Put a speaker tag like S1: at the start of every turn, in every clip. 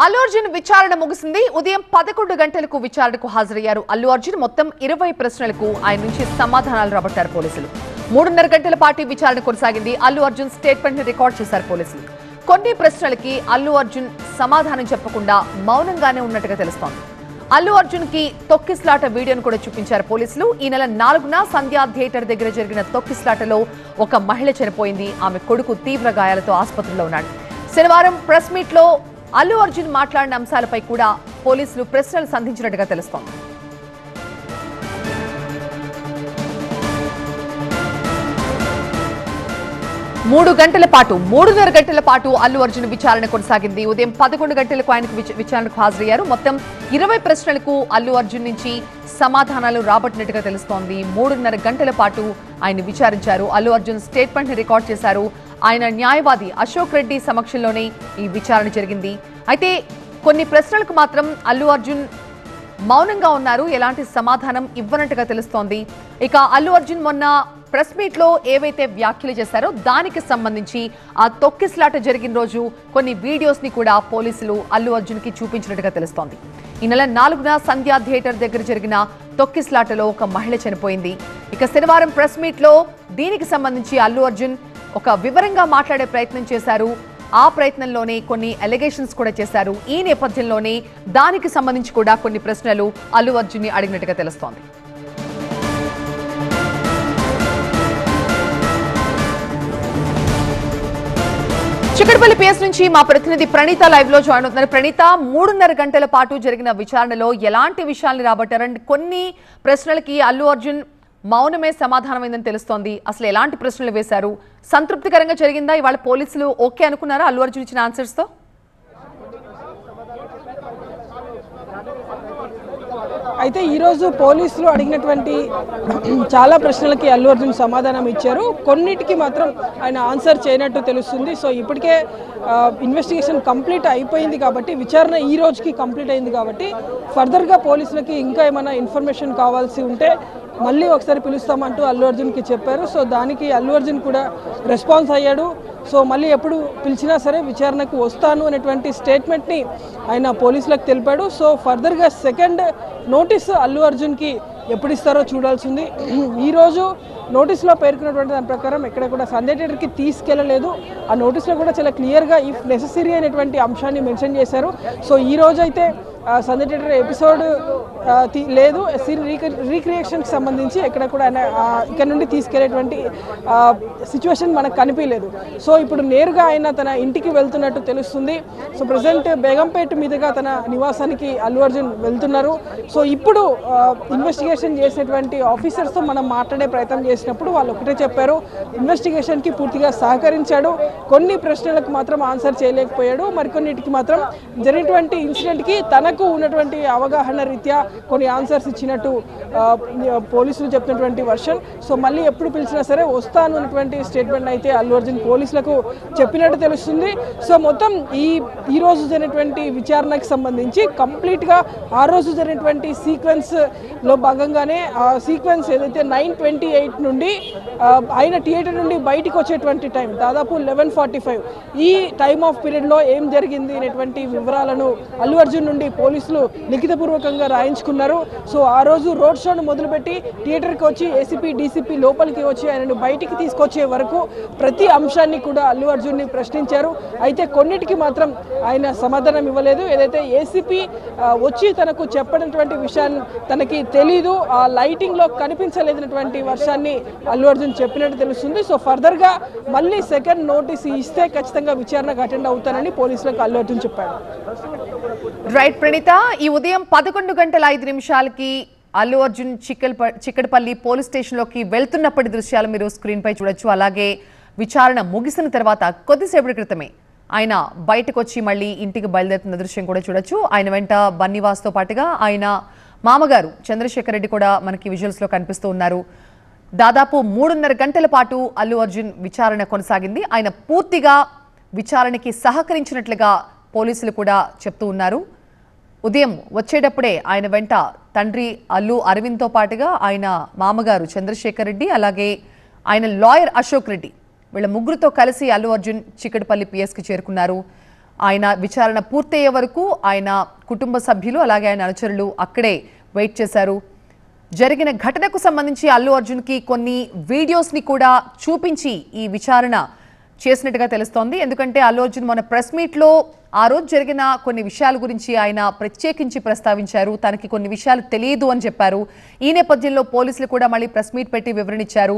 S1: అల్లు అర్జున్ విచారణ ముగిసింది. ఉదయం 11 గంటలకు విచారణకు హాజరయ్యారు అల్లు అర్జున్. మొత్తం 20 ప్రశ్నలకు ఆయన నుంచి సమాధానాలు రాబట్టారు పోలీసులు. 3.5 గంటల పాటు విచారణ కొనసాగింది. అల్లు అర్జున్ స్టేట్మెంట్ ని రికార్డ్ చేశారు పోలీసులు. కొన్ని ప్రశ్నలకి అల్లు అర్జున్ సమాధానం చెప్పకుండా మౌనంగానే ఉన్నట్టుగా తెలుస్తోంది. అల్లు అర్జున్ కి తొక్కిస్లాట వీడియోను కూడా చూపించారు పోలీసులు. ఈ నెల 4న సంధ్యా థియేటర్ దగ్గర జరిగిన తొక్కిస్లాటలో ఒక మహిళ చనిపోయింది. ఆమె కొడుకు తీవ్ర గాయాలతో ఆసుపత్రిలో ఉన్నాడు. శనివారం ప్రెస్ మీట్ లో అల్లు అర్జున్ మాట్లాడిన అంశాలపై కూడా పోలీసులు ప్రశ్నలు సంధించినట్టుగా తెలుస్తోంది. మూడున్నర గంటల పాటు అల్లు అర్జున్ విచారణ కొనసాగింది. ఉదయం 11 గంటలకు ఆయనకు విచారణకు హాజరయ్యారు. మొత్తం 20 ప్రశ్నలకు అల్లు అర్జున్ నుంచి సమాధానాలు రాబట్టినట్టుగా తెలుస్తోంది. 3.5 గంటల పాటు ఆయన విచారించారు. అల్లు అర్జున్ స్టేట్మెంట్ ని రికార్డ్ చేశారు. ఆయన న్యాయవాది అశోక్ రెడ్డి సమక్షంలోనే ఈ విచారణ జరిగింది. అయితే కొన్ని ప్రశ్నలకు మాత్రం అల్లు అర్జున్ మౌనంగా ఉన్నారు. ఎలాంటి సమాధానం ఇవ్వనట్టుగా తెలుస్తోంది. ఇక అల్లు అర్జున్ మొన్న ప్రెస్ మీట్ లో ఏవైతే వ్యాఖ్యలు చేశారో దానికి సంబంధించి ఆ తొక్కిస్లాట జరిగిన రోజు కొన్ని వీడియోస్ ని కూడా పోలీసులు అల్లు అర్జున్ కి చూపించినట్టుగా తెలుస్తోంది. ఈ నెల 4న సంధ్యా థియేటర్ దగ్గర జరిగిన తొక్కిస్లాటలో ఒక మహిళ చనిపోయింది. ఇక శనివారం ప్రెస్ మీట్ లో దీనికి సంబంధించి అల్లు అర్జున్ ఒక వివరంగా మాట్లాడే ప్రయత్నం చేశారు. ఆ ప్రయత్నంలోనే కొన్ని అలిగేషన్స్ కూడా చేశారు. ఈ నేపథ్యంలోనే దానికి సంబంధించి కూడా కొన్ని ప్రశ్నలు అల్లు అర్జున్ ని అడిగినట్టుగా తెలుస్తోంది. చిక్కడపల్లి పిఎస్ నుంచి మా ప్రతినిధి ప్రణీత లైవ్ లో జాయిన్ అవుతున్నారు. ప్రణీత, 3.5 గంటల పాటు జరిగిన విచారణలో ఎలాంటి విషయాలను రాబట్టారంటే కొన్ని ప్రశ్నలకి అల్లు అర్జున్ మౌనమే సమాధానమైందని తెలుస్తోంది. అసలు ఎలాంటి ప్రశ్నలు వేశారు? సంతృప్తికరంగా జరిగిందా? ఇవాళ పోలీసులు ఓకే అనుకున్నారా అల్లు అర్జున్ ఇచ్చిన ఆన్సర్స్ తో?
S2: అయితే ఈరోజు పోలీసులు అడిగినటువంటి చాలా ప్రశ్నలకి అల్లు అర్జున్ సమాధానం ఇచ్చారు. కొన్నిటికి మాత్రం ఆయన ఆన్సర్ చేయనట్టు తెలుస్తుంది. సో ఇప్పటికే ఇన్వెస్టిగేషన్ కంప్లీట్ అయిపోయింది కాబట్టి, విచారణ ఈ రోజుకి కంప్లీట్ అయింది కాబట్టి ఫర్దర్గా పోలీసులకి ఇంకా ఏమైనా ఇన్ఫర్మేషన్ కావాల్సి ఉంటే మళ్ళీ ఒకసారి పిలుస్తామంటూ అల్లు అర్జున్కి చెప్పారు. సో దానికి అల్లు అర్జున్ కూడా రెస్పాన్స్ అయ్యాడు. సో మళ్ళీ ఎప్పుడు పిలిచినా సరే విచారణకు వస్తాను అనేటువంటి స్టేట్మెంట్ని ఆయన పోలీసులకు తెలిపాడు. సో ఫర్దర్గా సెకండ్ నోటీస్ అల్లు అర్జున్కి ఎప్పుడు ఇస్తారో చూడాల్సింది. ఈరోజు నోటీస్లో పేర్కొన్నటువంటి దాని ప్రకారం ఎక్కడ కూడా సంధ్యా థియేటర్కి తీసుకెళ్లలేదు. ఆ నోటీస్లో కూడా చాలా క్లియర్గా ఇఫ్ నెసెసరీ అనేటువంటి అంశాన్ని మెన్షన్ చేశారు. సో ఈ రోజైతే సంధ్యా థియేటర్ ఎపిసోడ్ లేదు, సీన్ రీక్రియేషన్కి సంబంధించి ఎక్కడ కూడా ఇక్కడ నుండి తీసుకెళ్లేటువంటి సిచ్యువేషన్ మనకు కనిపించలేదు. సో ఇప్పుడు నేరుగా ఆయన తన ఇంటికి వెళ్తున్నట్టు తెలుస్తుంది. సో ప్రజెంట్ బేగంపేట మీదుగా తన నివాసానికి అల్లు అర్జున్ వెళ్తున్నారు. సో ఇప్పుడు ఇన్వెస్టిగేషన్ చేసినటువంటి ఆఫీసర్స్తో మనం మాట్లాడే ప్రయత్నం చేసినప్పుడు వాళ్ళు ఒకటే చెప్పారు, ఇన్వెస్టిగేషన్కి పూర్తిగా సహకరించాడు. కొన్ని ప్రశ్నలకు మాత్రం ఆన్సర్ చేయలేకపోయాడు. మరికొన్నిటికి మాత్రం జరిగినటువంటి ఇన్సిడెంట్కి తనకు ఉన్నటువంటి అవగాహన రీత్యా కొన్ని ఆన్సర్స్ ఇచ్చినట్టు పోలీసులు చెప్తున్నటువంటి వర్షన్. సో మళ్ళీ ఎప్పుడు పిలిచినా సరే వస్తాను అన్నటువంటి స్టేట్మెంట్ అయితే అల్లు అర్జున్ పోలీసులకు చెప్పినట్టు తెలుస్తుంది. సో మొత్తం ఈ రోజు జరిగినటువంటి విచారణకు సంబంధించి కంప్లీట్గా ఆ రోజు జరిగినటువంటి సీక్వెన్స్లో భాగంగానే ఆ సీక్వెన్స్ ఏదైతే 9:28 నుండి ఆయన థియేటర్ నుండి బయటికి వచ్చేటువంటి టైం దాదాపు 11:45, ఈ టైమ్ ఆఫ్ పీరియడ్లో ఏం జరిగింది అనేటువంటి వివరాలను అల్లు అర్జున్ నుండి పోలీసులు లిఖితపూర్వకంగా రాయించుకున్నారు. సో ఆ రోజు రోడ్ షోను మొదలుపెట్టి థియేటర్కి వచ్చి ఏసీపీ డీసీపీ లోపలికి వచ్చి ఆయనను బయటికి తీసుకొచ్చే వరకు ప్రతి అంశాన్ని కూడా అల్లు అర్జున్ని ప్రశ్నించారు. అయితే కొన్నిటికి మాత్రం ఆయన సమాధానం ఇవ్వలేదు. ఏదైతే ఏసీపీ వచ్చి తనకు చెప్పినటువంటి విషయాన్ని తనకి తెలీదు, ఆ లైటింగ్లో కనిపించలేదన్నటువంటి వర్షాన్ని అల్లు అర్జున్ చెప్పినట్టు తెలుస్తుంది. సో ఫర్దర్గా మళ్ళీ సెకండ్ నోటీస్ ఇస్తే ఖచ్చితంగా విచారణకు అటెండ్ అవుతానని పోలీసులకు అల్లు అర్జున్ చెప్పాడు.
S1: రైట్ ప్రణీత, ఈ ఉదయం 11:05 అల్లు అర్జున్ చిక్కడపల్లి పోలీస్ స్టేషన్లోకి వెళ్తున్నప్పటి దృశ్యాలు మీరు స్క్రీన్ పై చూడొచ్చు. అలాగే విచారణ ముగిసిన తర్వాత కొద్దిసేపటి క్రితమే ఆయన బయటకు వచ్చి మళ్ళీ ఇంటికి బయలుదేరుతున్న దృశ్యం కూడా చూడొచ్చు. ఆయన వెంట బన్నీవాస్తో పాటుగా ఆయన మామగారు చంద్రశేఖర్ రెడ్డి కూడా మనకి విజువల్స్ లో కనిపిస్తూ ఉన్నారు. దాదాపు 3.5 గంటల పాటు అల్లు అర్జున్ విచారణ కొనసాగింది. ఆయన పూర్తిగా విచారణకి సహకరించినట్లుగా పోలీసులు కూడా చెప్తూ ఉన్నారు. ఉదయం వచ్చేటప్పుడే ఆయన వెంట తండ్రి అల్లు అరవింద్తో పాటుగా ఆయన మామగారు చంద్రశేఖర్ రెడ్డి, అలాగే ఆయన లాయర్ అశోక్ రెడ్డి, వీళ్ళ ముగ్గురుతో కలిసి అల్లు అర్జున్ చిక్కడపల్లి పిఎస్కి చేరుకున్నారు. ఆయన విచారణ పూర్తయ్యే వరకు ఆయన కుటుంబ సభ్యులు అలాగే ఆయన అనుచరులు అక్కడే వెయిట్ చేశారు. జరిగిన ఘటనకు సంబంధించి అల్లు అర్జున్కి కొన్ని వీడియోస్ని కూడా చూపించి ఈ విచారణ చేసినట్టుగా తెలుస్తోంది. ఎందుకంటే అల్లు అర్జున్ మన ప్రెస్ మీట్లో ఆ రోజు జరిగిన కొన్ని విషయాల గురించి ఆయన ప్రత్యేకించి ప్రస్తావించారు. తనకి కొన్ని విషయాలు తెలియదు అని చెప్పారు. ఈ నేపథ్యంలో పోలీసులు కూడా మళ్ళీ ప్రెస్ మీట్ పెట్టి వివరణ ఇచ్చారు.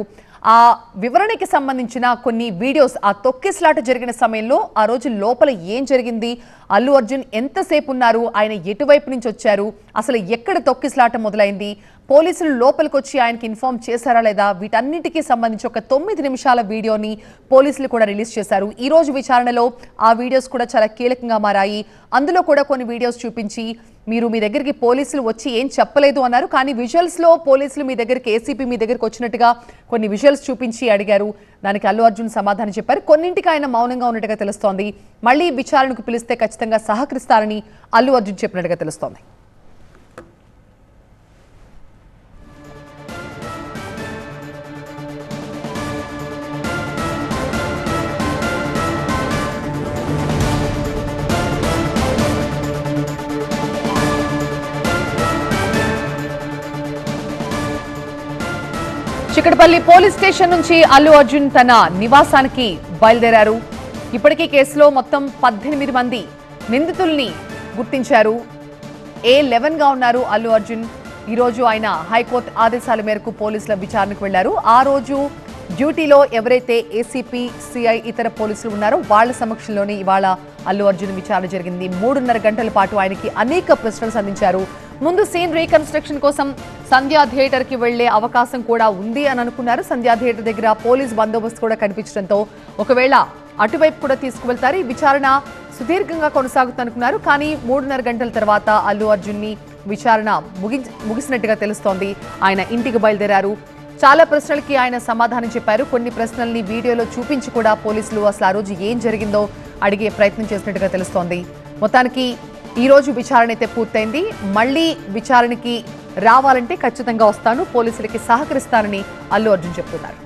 S1: ఆ వివరణకి సంబంధించిన కొన్ని వీడియోస్, ఆ తొక్కిసలాట జరిగిన సమయంలో ఆ రోజు లోపల ఏం జరిగింది, అల్లు అర్జున్ ఎంతసేపు ఉన్నారు, ఆయన ఎటువైపు నుంచి వచ్చారు, అసలు ఎక్కడ తొక్కిసలాట మొదలైంది, పోలీసులు లోపలికి వచ్చి ఆయనకి ఇన్ఫార్మ్ చేశారా లేదా, వీటన్నిటికీ సంబంధించి ఒక 9 నిమిషాల వీడియోని పోలీసులు కూడా రిలీజ్ చేశారు. ఈ రోజు విచారణలో ఆ వీడియోస్ కూడా చాలా కీలకంగా మారాయి. అందులో కూడా కొన్ని వీడియోస్ చూపించి మీరు మీ దగ్గరికి పోలీసులు వచ్చి ఏం చెప్పలేదు అన్నారు. కానీ విజువల్స్లో పోలీసులు మీ దగ్గరికి, ఏసీపీ మీ దగ్గరికి వచ్చినట్టుగా కొన్ని విజువల్స్ చూపించి అడిగారు. దానికి అల్లు అర్జున్ సమాధానం చెప్పారు. కొన్నింటికి ఆయన మౌనంగా ఉన్నట్టుగా తెలుస్తోంది. మళ్ళీ విచారణకు పిలిస్తే ఖచ్చితంగా సహకరిస్తారని అల్లు అర్జున్ చెప్పినట్టుగా తెలుస్తోంది. చిక్కడపల్లి పోలీస్ స్టేషన్ నుంచి అల్లు అర్జున్ తన నివాసానికి బయలుదేరారు. ఇప్పటికీ కేసులో మొత్తం 18 మంది నిందితుల్ని గుర్తించారు. A11 గా ఉన్నారు అల్లు అర్జున్. ఈ రోజు ఆయన హైకోర్టు ఆదేశాల మేరకు పోలీసుల విచారణకు వెళ్లారు. ఆ రోజు డ్యూటీలో ఎవరైతే ఏసీపీ, సిఐ, ఇతర పోలీసులు ఉన్నారో వాళ్ల సమక్షంలోనే ఇవాళ అల్లు అర్జున్ విచారణ జరిగింది. 3.5 గంటల పాటు ఆయనకి అనేక ప్రశ్నలు సంధించారు. ముందు సీన్ రీకన్స్ట్రక్షన్ కోసం సంధ్యా థియేటర్ కి వెళ్లే అవకాశం కూడా ఉంది అని అనుకున్నారు. సంధ్యా థియేటర్ దగ్గర పోలీస్ బందోబస్తు కూడా కనిపించడంతో ఒకవేళ అటువైపు కూడా తీసుకువెళ్తారు. ఈ విచారణ సుదీర్ఘంగా కొనసాగుతుందనుకున్నారు. కానీ 3.5 గంటల తర్వాత అల్లు అర్జున్ ని విచారణ ముగిసినట్టుగా తెలుస్తోంది. ఆయన ఇంటికి బయలుదేరారు. చాలా ప్రశ్నలకి ఆయన సమాధానం చెప్పారు. కొన్ని ప్రశ్నల్ని వీడియోలో చూపించి కూడా పోలీసులు అసలు ఆ రోజు ఏం జరిగిందో అడిగే ప్రయత్నం చేసినట్టుగా తెలుస్తోంది. మొత్తానికి ఈ రోజు విచారణ అయితే పూర్తయింది. మళ్ళీ విచారణకి రావాలంటే ఖచ్చితంగా వస్తాను, పోలీసులకి సహకరిస్తానని అల్లు అర్జున్ చెప్తున్నారు.